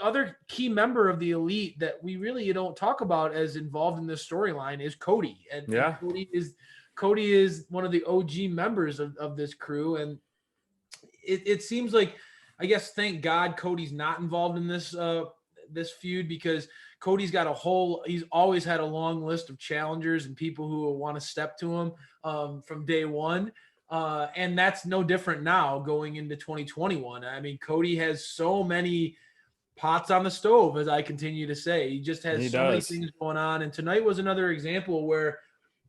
other key member of the Elite that we really don't talk about as involved in this storyline is Cody. And Cody is one of the OG members of this crew. And it seems like, I guess, thank God Cody's not involved in this this feud, because Cody's got he's always had a long list of challengers and people who want to step to him from day one. And that's no different now going into 2021. I mean, Cody has so many pots on the stove, as I continue to say. He just has many things going on. And tonight was another example where,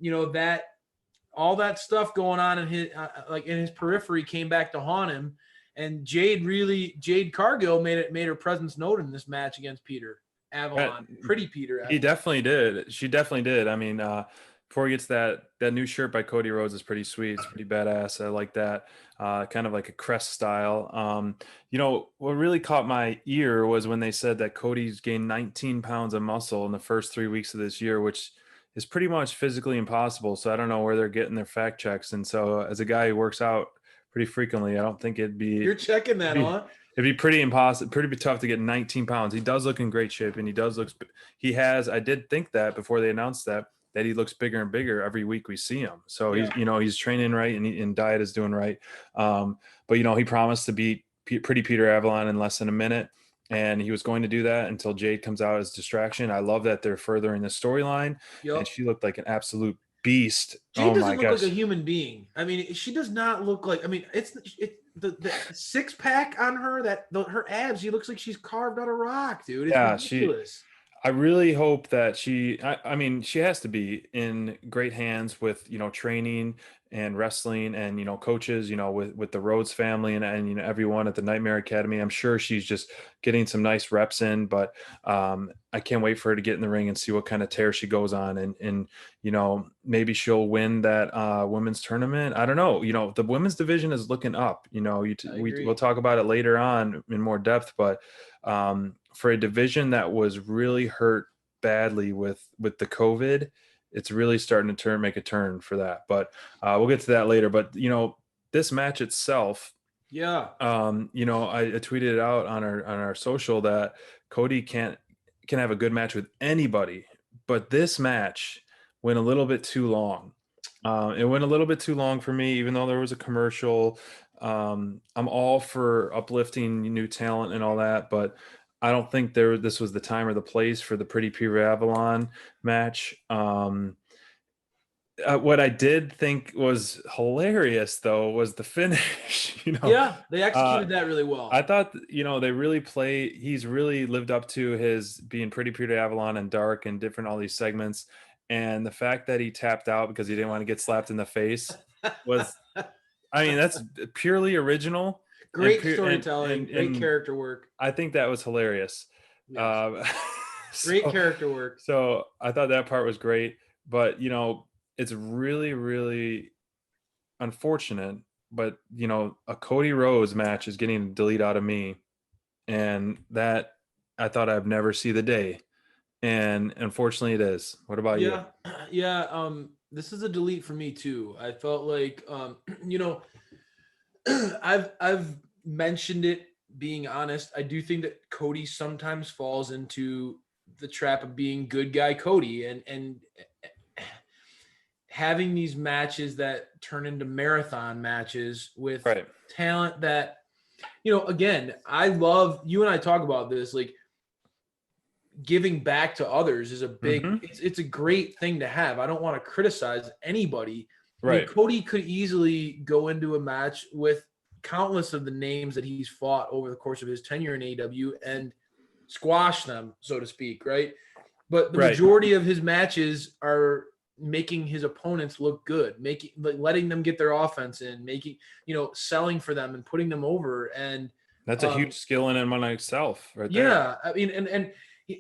that all that stuff going on in his in his periphery came back to haunt him. And Jade Cargill made her presence known in this match against Peter Avalon, Pretty Peter Avalon. He definitely did. She definitely did. I mean, before he gets that new shirt by Cody Rhodes is pretty sweet. It's pretty badass. I like that. Kind of like a crest style. What really caught my ear was when they said that Cody's gained 19 pounds of muscle in the first 3 weeks of this year, which is pretty much physically impossible. So I don't know where they're getting their fact checks. And so as a guy who works out pretty frequently, I don't think it'd be. You're checking that, huh? It'd be pretty tough to get 19 pounds. He does look in great shape, and I did think that before they announced that he looks bigger and bigger every week we see him. So he's training right, and diet is doing right. But he promised to beat Pretty Peter Avalon in less than a minute, and he was going to do that until Jade comes out as distraction. I love that they're furthering the storyline, and she looked like an absolute beast. Jade doesn't look like a human being. I mean, she does not look like. I mean, it's the six pack on her, her abs. She looks like she's carved out of rock, dude. It's ridiculous. I really hope that she has to be in great hands with training and wrestling and coaches with the Rhodes family and everyone at the Nightmare Academy. I'm sure she's just getting some nice reps in, but I can't wait for her to get in the ring and see what kind of tear she goes on, and maybe she'll win that women's tournament. I don't know. The women's division is looking up. We'll talk about it later on in more depth, but for a division that was really hurt badly with the COVID, it's really starting to make a turn for that. But we'll get to that later. But this match itself, I tweeted it out on our social that Cody can have a good match with anybody, but this match went a little bit too long. It went a little bit too long for me, even though there was a commercial. I'm all for uplifting new talent and all that, but I don't think this was the time or the place for the Pretty Peter Avalon match. What I did think was hilarious, though, was the finish. Yeah, they executed that really well. I thought, they really he's really lived up to his being Pretty Peter Avalon and dark and different, all these segments. And the fact that he tapped out because he didn't want to get slapped in the face was, that's purely original. Great storytelling, great character work. I think that was hilarious. Yes. Great character work. So I thought that part was great, but it's really, really unfortunate. But a Cody Rhodes match is getting a delete out of me, and that I thought I'd never see the day, and unfortunately it is. What about you? Yeah. This is a delete for me too. I felt like I've mentioned it, being honest. I do think that Cody sometimes falls into the trap of being good guy Cody and having these matches that turn into marathon matches with talent that, again, I love, you and I talk about this, like giving back to others is a big, it's a great thing to have. I don't want to criticize anybody. Right. I mean, Cody could easily go into a match with countless of the names that he's fought over the course of his tenure in AEW and squash them, so to speak, right? But the majority of his matches are making his opponents look good, letting them get their offense in, selling for them and putting them over. And that's a huge skill in and of itself, right there. Yeah, I mean, and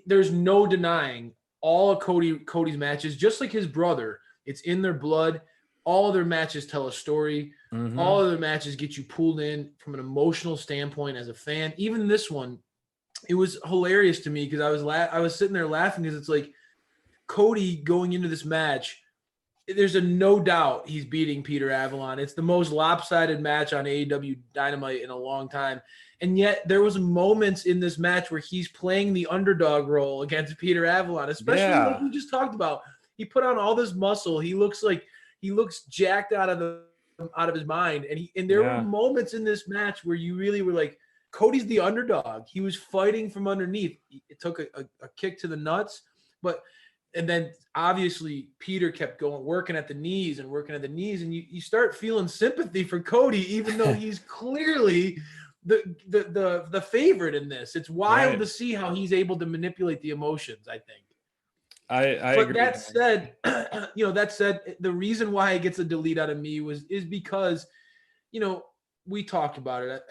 there's no denying all of Cody's matches, just like his brother. It's in their blood. All of their matches tell a story. All of their matches get you pulled in from an emotional standpoint as a fan. Even this one, it was hilarious to me because I was sitting there laughing because it's like Cody going into this match there's a no doubt he's beating Peter Avalon. It's the most lopsided match on AEW Dynamite in a long time. And yet there was moments in this match where he's playing the underdog role against Peter Avalon, especially like we just talked about. He put on all this muscle. He looks jacked out of his mind. And there were moments in this match where you really were like, Cody's the underdog. He was fighting from underneath. It took a kick to the nuts, and then obviously Peter kept working at the knees, and you start feeling sympathy for Cody, even though he's clearly the favorite in this. It's wild to see how he's able to manipulate the emotions, I think. I but agree. That said, the reason why it gets a delete out of me is because, we talked about it.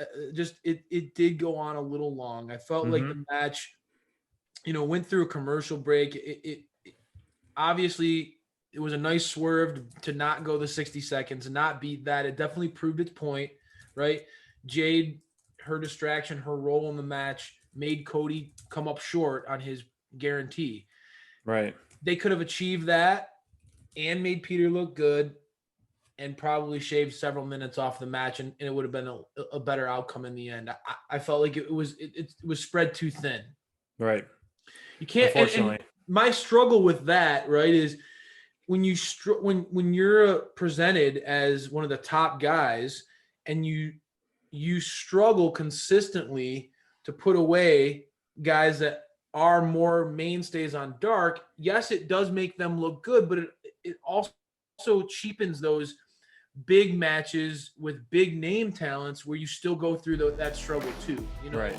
It did go on a little long. I felt like the match, went through a commercial break. It obviously it was a nice swerve to not go the 60 seconds and not beat that. It definitely proved its point, right? Jade, her distraction, her role in the match made Cody come up short on his guarantee. Right. They could have achieved that and made Peter look good and probably shaved several minutes off the match, and it would have been a better outcome in the end. I felt like it was spread too thin. Right. You can't. Unfortunately, and my struggle with that, right, is when you're presented as one of the top guys, and you struggle consistently to put away guys that are more mainstays on Dark. Yes, it does make them look good, but it also cheapens those big matches with big name talents where you still go through that struggle too. Right.